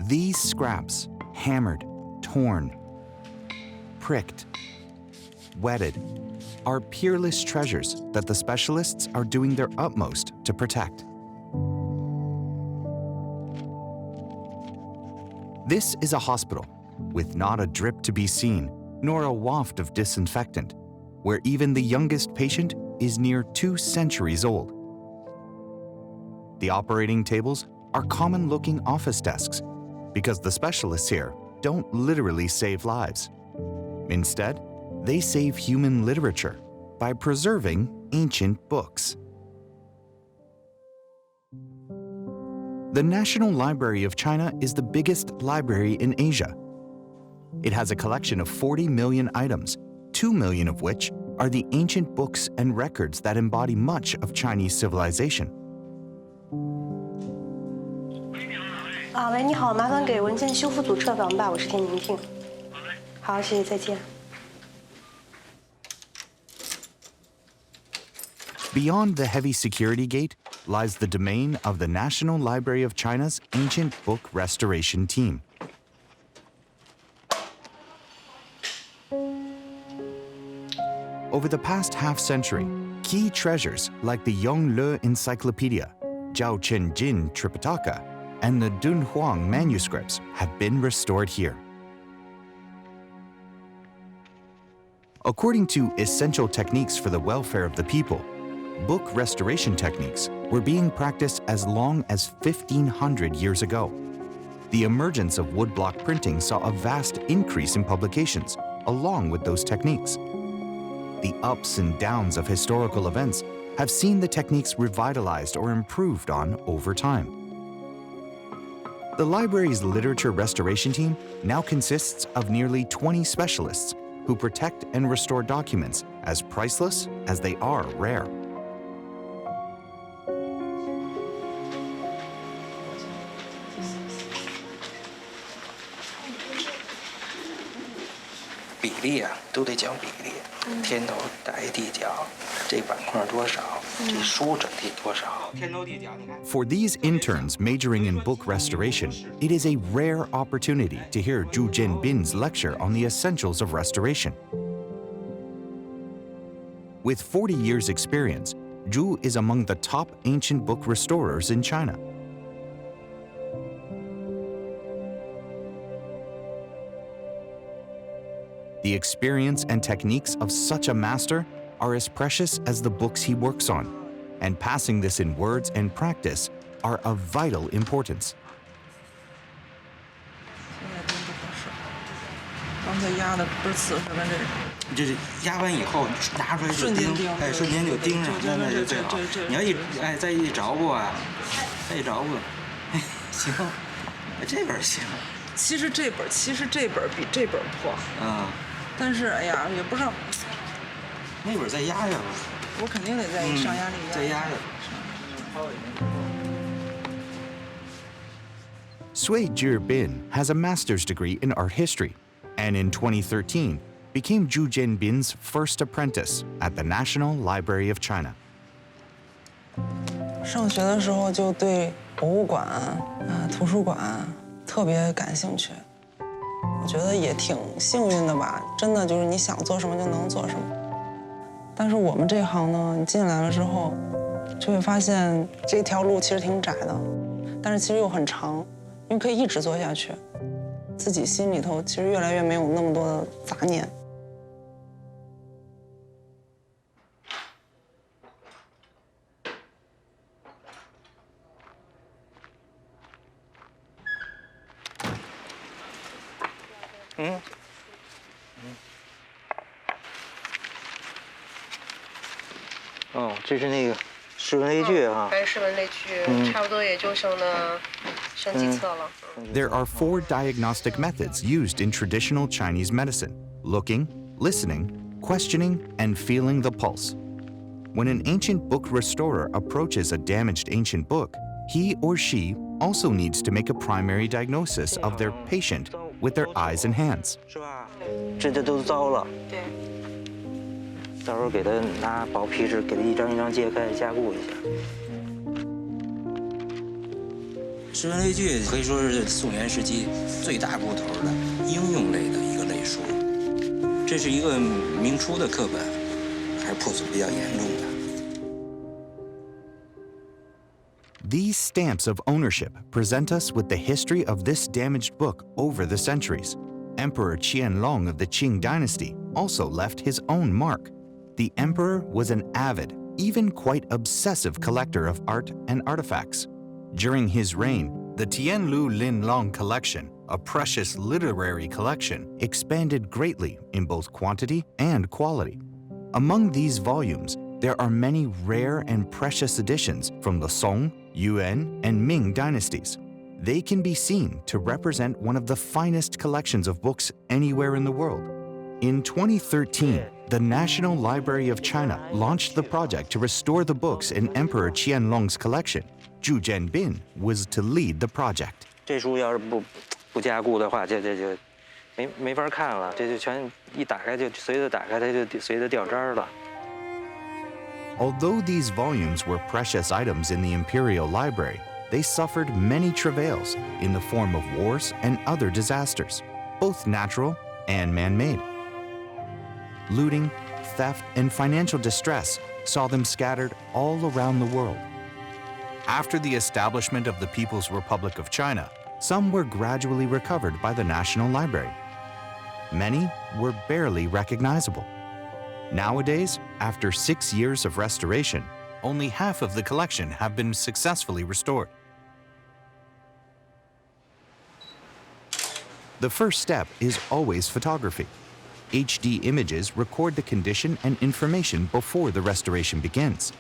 These scraps, hammered, torn, pricked, wetted, are peerless treasures that the specialists are doing their utmost to protect. This is a hospital with not a drip to be seen, nor a waft of disinfectant, where even the youngest patient is near 2 centuries old. The operating tables are common-looking office desks because the specialists here don't literally save lives. Instead, they save human literature by preserving ancient books. The National Library of China is the biggest library in Asia. It has a collection of 40 million items, 2 million of which are the ancient books and records that embody much of Chinese civilization. 喂，你好，麻烦给文件修复组撤房吧，我是田宁婷。好，谢谢，再见。 Beyond the heavy security gate lies the domain of the National Library of China's Ancient Book Restoration Team. Over the past half-century, key treasures like the Yongle Encyclopedia, Zhao Chen Jin Tripitaka, and the Dunhuang manuscripts have been restored here. According to Essential Techniques for the Welfare of the People, book restoration techniques were being practiced as long as 1,500 years ago. The emergence of woodblock printing saw a vast increase in publications along with those techniques. The ups and downs of historical events have seen the techniques revitalized or improved on over time. The library's literature restoration team now consists of nearly 20 specialists who protect and restore documents as priceless as they are rare. 比例啊，都得讲比例，天头大于地角，这板块多少，这书整体多少，天头地角你看。 For these interns majoring in book restoration, it is a rare opportunity to hear Zhu Jianbin's lecture on the essentials of restoration. With 40 years' experience, Zhu is among the top ancient book restorers in China. The experience and techniques of such a master are as precious as the books he works on, and passing this in words and practice are of vital importance. 刚才压的不是瓷实的这就是压完以后拿出来就钉，哎，瞬间就钉上，那就最好。你要再一着不啊，再一着不，哎，行，这本行。其实这本比这本破。嗯。但是哎呀，也不知道。那本再压压吧。我肯定得再上压力压。再压压。 Sui Jirbin has a master's degree in art history, and in 2013 became Zhu Jianbin's first apprentice at the National Library of China. 上学的时候就对博物馆图书馆特别感兴趣，我觉得也挺幸运的吧。真的就是你想做什么就能做什么。但是我们这行呢，你进来了之后，就会发现这条路其实挺窄的，但是其实又很长，因为可以一直做下去。自己心里头其实越来越没有那么多的杂念。 哦，这是那个诗文类聚啊。还是诗文类聚，差不多也就剩几册了。There are 4 diagnostic methods used in traditional Chinese medicine: looking, listening, questioning, and feeling the pulse. When an ancient book restorer approaches a damaged ancient book, he or she also needs to make a primary diagnosis of their patient with their eyes and hands. 是吧？这都糟了。对。到时候给他拿薄皮纸，给他一张一张揭开，加固一下。诗文类聚可以说是宋元时期最大部头的应用类的一个类书。这是一个明初的课本，还是破损比较严重的。 These stamps of ownership present us with the history of this damaged book over the centuries. Emperor Qianlong of the Qing Dynasty also left his own mark. The emperor was an avid, even quite obsessive collector of art and artifacts. During his reign, the Tianlu Linlong collection, a precious literary collection, expanded greatly in both quantity and quality. Among these volumes, there are many rare and precious editions from the Song, Yuan, and Ming dynasties. They can be seen to represent one of the finest collections of books anywhere in the world. In 2013, the National Library of China launched the project to restore the books in Emperor Qianlong's collection. Zhu Jianbin was to lead the project. 这书要是不加固的话，就没法看了，这就全一打开就随着打开它就随着掉渣了。 Although these volumes were precious items in the imperial library, they suffered many travails in the form of wars and other disasters, both natural and man-made. Looting, theft, and financial distress saw them scattered all around the world. After the establishment of the People's Republic of China, some were gradually recovered by the National Library. Many were barely recognizable. Nowadays, after 6 years of restoration, only half of the collection have been successfully restored. The first step is always photography. HD images record the condition and information before the restoration begins.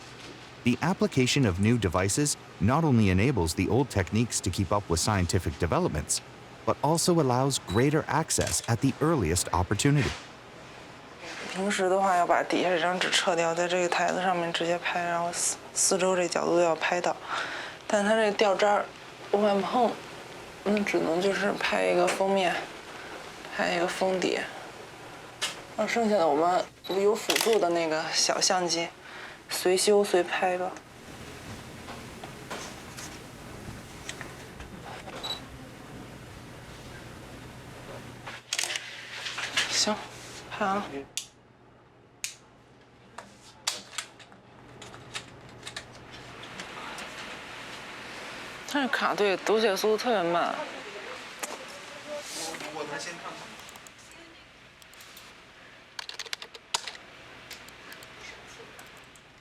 The application of new devices not only enables the old techniques to keep up with scientific developments, but also allows greater access at the earliest opportunity. 平时的话，要把底下这张纸撤掉，在这个台子上面直接拍，然后四周这角度都要拍到。但它这掉渣儿，不敢碰，只能就是拍一个封面，拍一个封底。然后剩下的我们有辅助的那个小相机，随修随拍吧。行，拍完了。 它这卡对读写速度特别慢。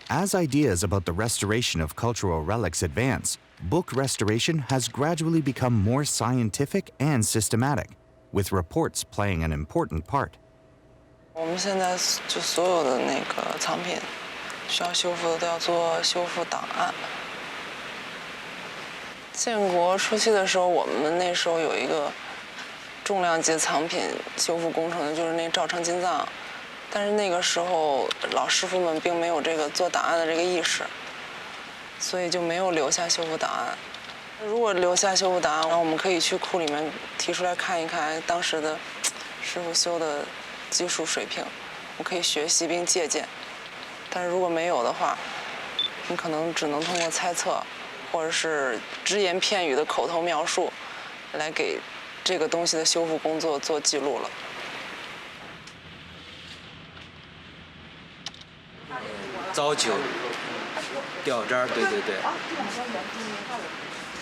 As ideas about the restoration of cultural relics advance, book restoration has gradually become more scientific and systematic, with reports playing an important part. 我们现在就所有的那个藏品需要修复的都要做修复档案。 建国初期的时候，我们那时候有一个重量级藏品修复工程，就是那赵城金藏。但是那个时候老师傅们并没有这个做档案的这个意识，所以就没有留下修复档案。如果留下修复档案，然后我们可以去库里面提出来看一看当时的师傅修的技术水平，我可以学习并借鉴。但是如果没有的话，你可能只能通过猜测。 或者是只言片语的口头描述，来给这个东西的修复工作做记录了。糟朽、掉渣，对对对。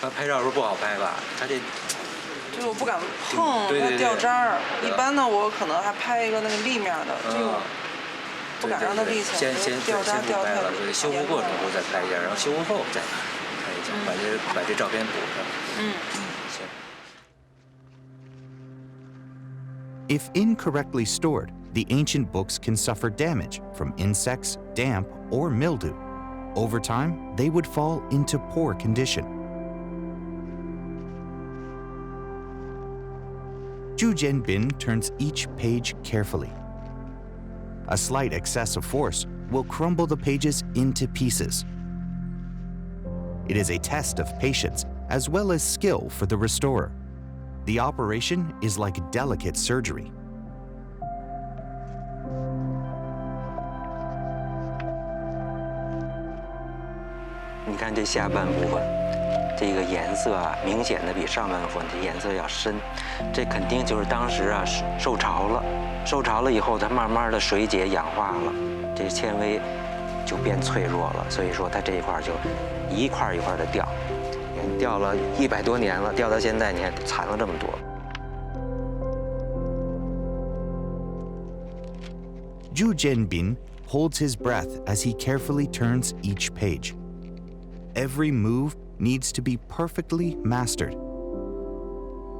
拍照时候不好拍吧？它这就是我不敢碰它掉渣儿。一般的我可能还拍一个那个立面的，这个不敢让它立起来。先掉渣掉太多。修复过程中再拍一下，然后修复后再。 把这照片补上。行。 If incorrectly stored, the ancient books can suffer damage from insects, damp, or mildew. Over time, they would fall into poor condition. Zhu Jianbin turns each page carefully. A slight excess of force will crumble the pages into pieces. It is a test of patience as well as skill for the restorer. The operation is like delicate surgery. 你看这下半部分，这个颜色啊，明显的比上半部分这颜色要深，这肯定就是当时啊受潮了，受潮了以后，它慢慢的水解氧化了，这纤维就变脆弱了，所以说它这一块就一块一块的掉，掉了100多年了，掉到现在你看残了这么多。Zhu Jianbin holds his breath as he carefully turns each page. Every move needs to be perfectly mastered.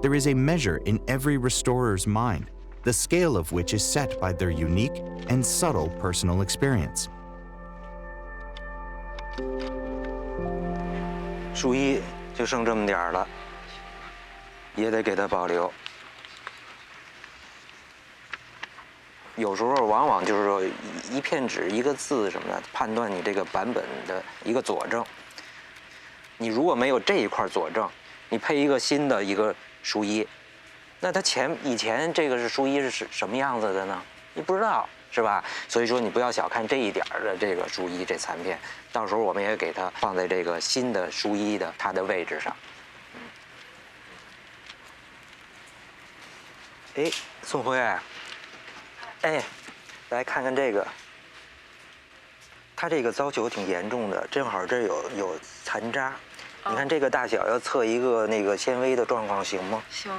There is a measure in every restorer's mind, the scale of which is set by their unique and subtle personal experience. 书衣就剩这么点儿了，也得给它保留。有时候往往就是说一片纸、一个字什么的，判断你这个版本的一个佐证。你如果没有这一块佐证，你配一个新的一个书衣，那它以前这个书衣是什么样子的呢？你不知道，是吧？所以说你不要小看这一点的这个书衣这残片，到时候我们也给它放在这个新的书衣的它的位置上。哎，宋辉，哎，来看看这个，它这个糟朽挺严重的，正好这有残渣。你看这个大小要测一个那个纤维的状况，行吗？行。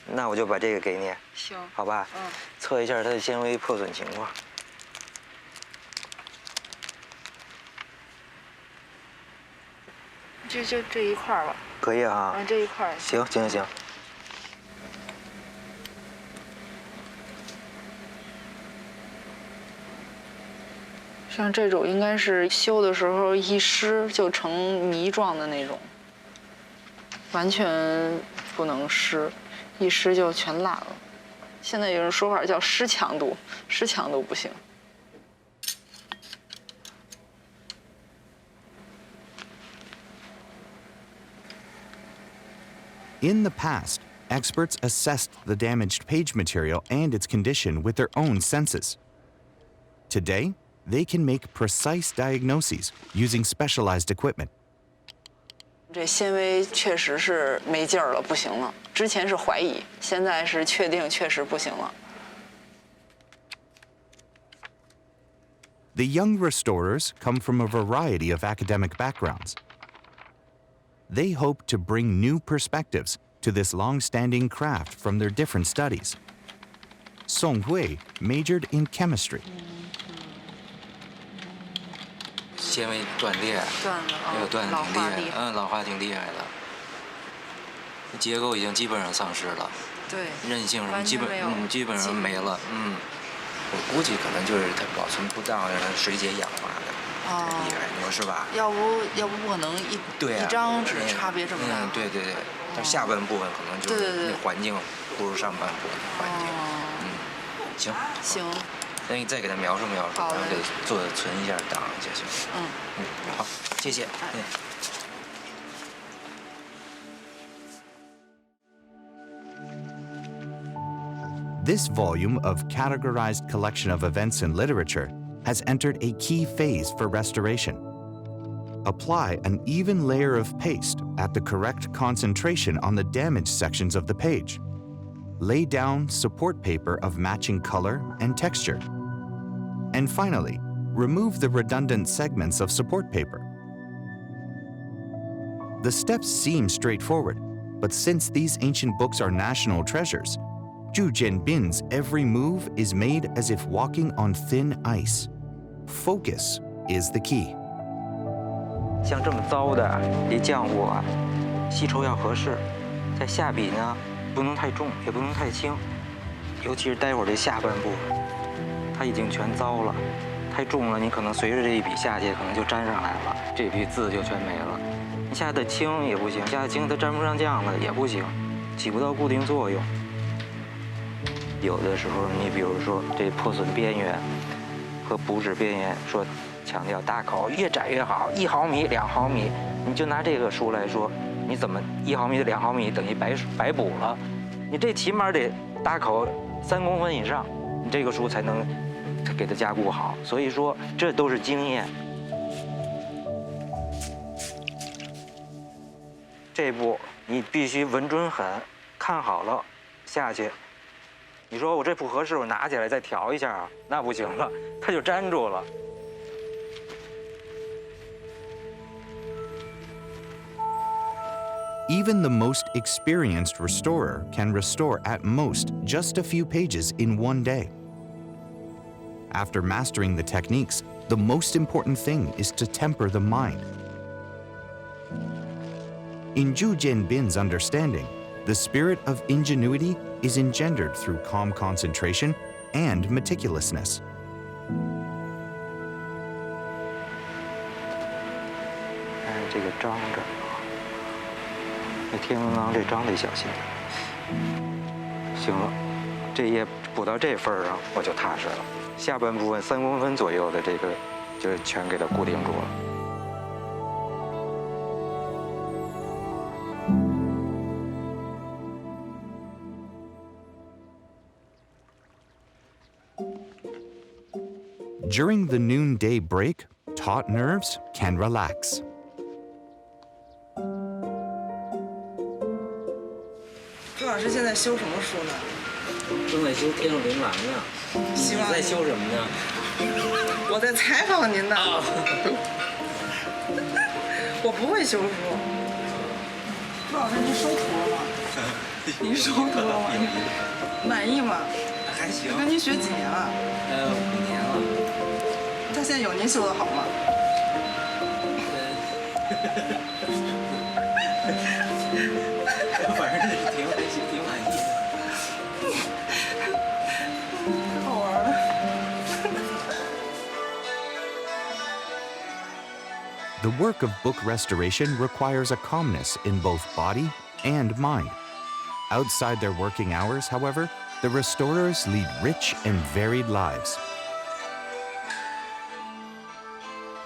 那我就把这个给你。行。好吧。测一下它的纤维破损情况。就这一块吧。可以啊。这一块。行。像这种应该是修的时候一湿就成泥状的那种，完全不能湿，一湿就全烂了。现在有人说法叫湿强度，湿强度不行。In the past, experts assessed the damaged page material and its condition with their own senses. Today, they can make precise diagnoses using specialized equipment. 这纤维确实是没劲儿了，不行了。之前是怀疑，现在是确定，确实不行了。The young restorers come from a variety of academic backgrounds. They hope to bring new perspectives to this long-standing craft from their different studies. Song Hui majored in chemistry. 纤维断裂，断的挺厉害，老化挺厉害的。结构已经基本上丧失了，对，韧性什么基本上没了。我估计可能就是它保存不当，让它水解氧化的，厉害，你说是吧？要不不可能一张纸差别这么大。对，但下半部分可能就是那环境不如上半部分的环境。行。那你再给他描述描述，然后给存一下档就行。好，谢谢。This volume of categorized collection of events in literature has entered a key phase for restoration. Apply an even layer of paste at the correct concentration on the damaged sections of the page. Lay down support paper of matching color and texture. And finally, remove the redundant segments of support paper. The steps seem straightforward, but since these ancient books are national treasures, Zhu Jianbin's every move is made as if walking on thin ice. Focus is the key. 像这么糟的这浆糊啊，吸抽要合适，在下笔呢不能太重，也不能太轻，尤其是待会儿这下半部。它已经全糟了，太重了，你可能随着这一笔下去，可能就粘上来了，这笔字就全没了。你下的轻也不行，下的轻它沾不上酱了也不行，起不到固定作用。有的时候，你比如说这破损边缘和补纸边缘，说强调大口越窄越好，1毫米、2毫米，你就拿这个书来说，你怎么1毫米、2毫米等于白补了？你这起码得大口3公分以上，你这个书才能给它加固好。所以说，这都是经验。这一步你必须稳准狠，看好了下去。你说我这不合适，我拿起来再调一下啊，那不行了，它就粘住了。 Even the most experienced restorer can restore at most just a few pages in one day. After mastering the techniques, the most important thing is to temper the mind. In Zhu Jianbin's understanding, the spirit of ingenuity is engendered through calm concentration and meticulousness. 看这个张着。 那天文王这张得小心点。行了，这页补到这份儿上，我就踏实了。下半部分3公分左右的这个，就全给它固定住了。During the noonday break, taut nerves can relax. 朱老师现在修什么书呢？正在修《天上琳琅》呢。希望你在修什么呢？我在采访您呢。我不会修书。朱老师，您收徒了吗？您收徒了吗？满意吗？还行。跟您学几年了5年了。他现在有您修的好吗？反正是挺还行，挺满意的。太好玩了。The work of book restoration requires a calmness in both body and mind. Outside their working hours, however, the restorers lead rich and varied lives.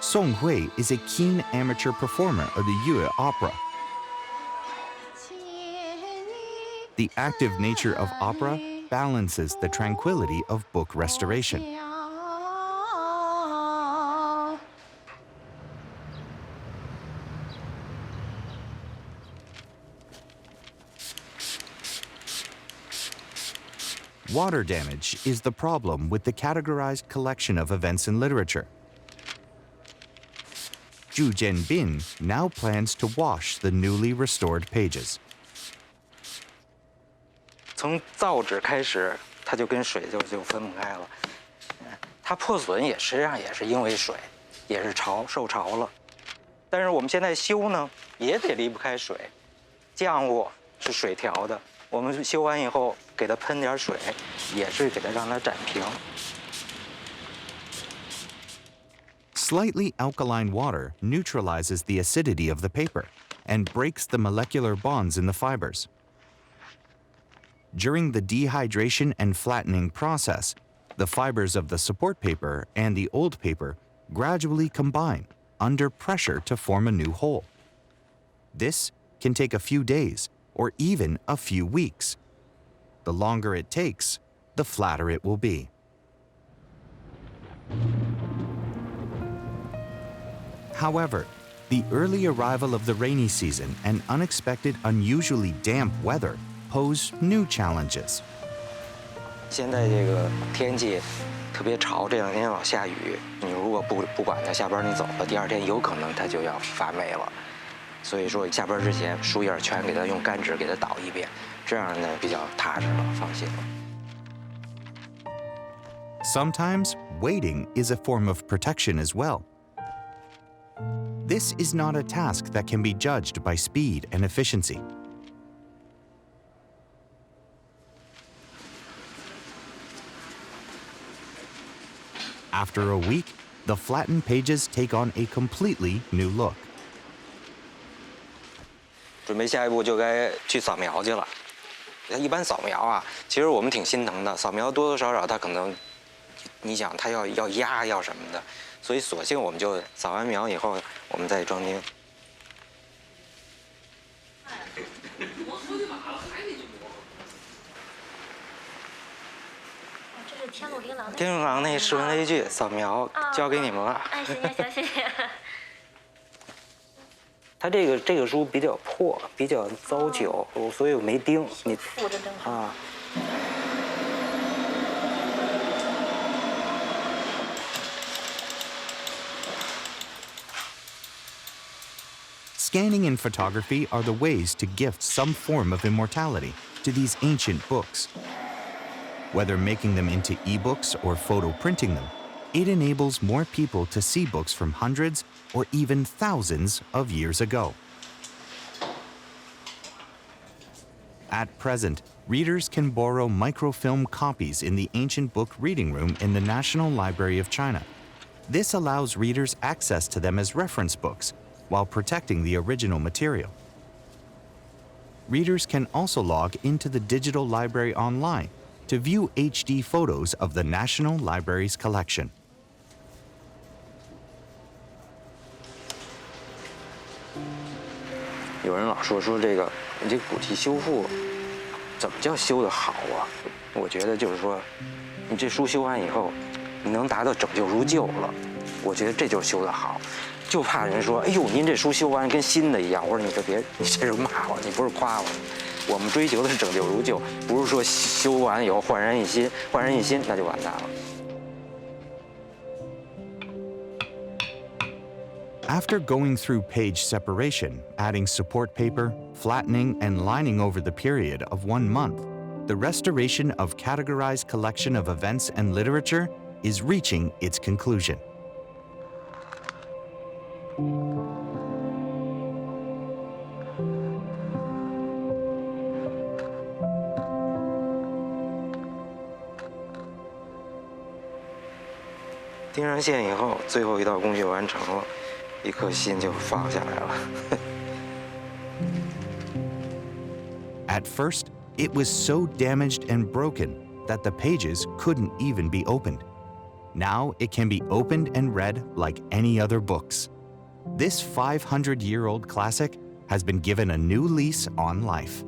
Song Hui is a keen amateur performer of the Yue opera. The active nature of opera balances the tranquility of book restoration. Water damage is the problem with the categorized collection of events in literature. Zhu Jianbin now plans to wash the newly restored pages. 从造纸开始，它就跟水就分不开了。它破损也实际上也是因为水，也是受潮了。但是我们现在修呢，也得离不开水。浆糊是水调的，我们修完以后给它喷点水，也是给它让它展平。 Slightly alkaline water neutralizes the acidity of the paper and breaks the molecular bonds in the fibers. During the dehydration and flattening process, the fibers of the support paper and the old paper gradually combine under pressure to form a new whole. This can take a few days or even a few weeks. The longer it takes, the flatter it will be. However, the early arrival of the rainy season and unexpected unusually damp weather pose new challenges. 现在这个天气特别潮，这2天老下雨。你如果不管它，下班你走了，第2天有可能它就要发霉了。所以说下班之前，书页全给它用干纸给它捣一遍，这样呢比较踏实了，放心了。 Sometimes waiting is a form of protection as well. This is not a task that can be judged by speed and efficiency. After a week, the flattened pages take on a completely new look. 准备下一步就该去扫描去了。一般扫描啊，其实我们挺心疼的。扫描多多少少，它可能，你想它要压要什么的，所以索性我们就扫完描以后，我们再装订。这是天路琳琅。天路琳琅那诗文类句扫描交给你们了。哎，行，谢谢。它这个书比较破，比较糟朽，所以我没钉。你附着正好。啊。Scanning and photography are the ways to gift some form of immortality to these ancient books. Whether making them into ebooks or photo printing them, it enables more people to see books from hundreds or even thousands of years ago. At present, readers can borrow microfilm copies in the ancient book reading room in the National Library of China. This allows readers access to them as reference books while protecting the original material. Readers can also log into the digital library online to view HD photos of the National Library's collection. 有人老说这个你这古籍修复怎么叫修得好啊？我觉得就是说，你这书修完以后，你能达到拯救如旧了，我觉得这就是修得好。就怕人说，哎呦，您这书修完跟新的一样。我说你这是骂我，你不是夸我。我们追求的是拯救如旧，不是说修完以后焕然一新，焕然一新那就完蛋了。 After going through page separation, adding support paper, flattening, and lining over the period of 1 month, the restoration of categorized collection of events and literature is reaching its conclusion. "钉上线以后，最后一道工序完成了，一颗心就放下来了。At first, it was so damaged and broken that the pages couldn't even be opened. Now it can be opened and read like any other books. This 500-year-old classic has been given a new lease on life.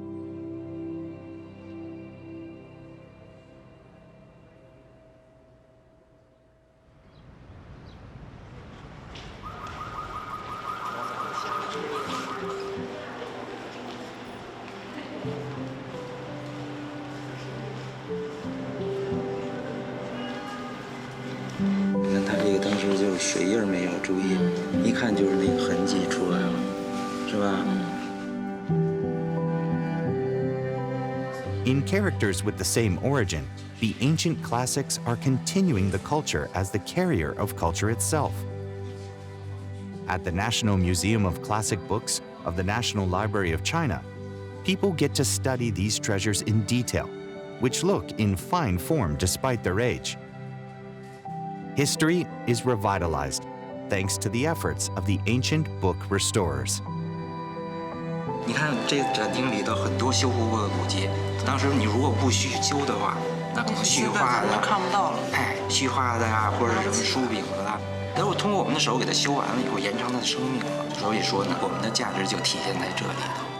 In characters with the same origin, the ancient classics are continuing the culture as the carrier of culture itself. At the National Museum of Classic Books of the National Library of China, people get to study these treasures in detail, which look in fine form despite their age. History is revitalized thanks to the efforts of the ancient book restorers. 你看这展厅里头很多修复过的古籍，当时你如果不修的话，那可能絮花的看不到了。哎，絮花的呀，或者什么书饼子的，但是通过我们的手给它修完了以后，延长它的生命了。所以说呢，我们的价值就体现在这里头。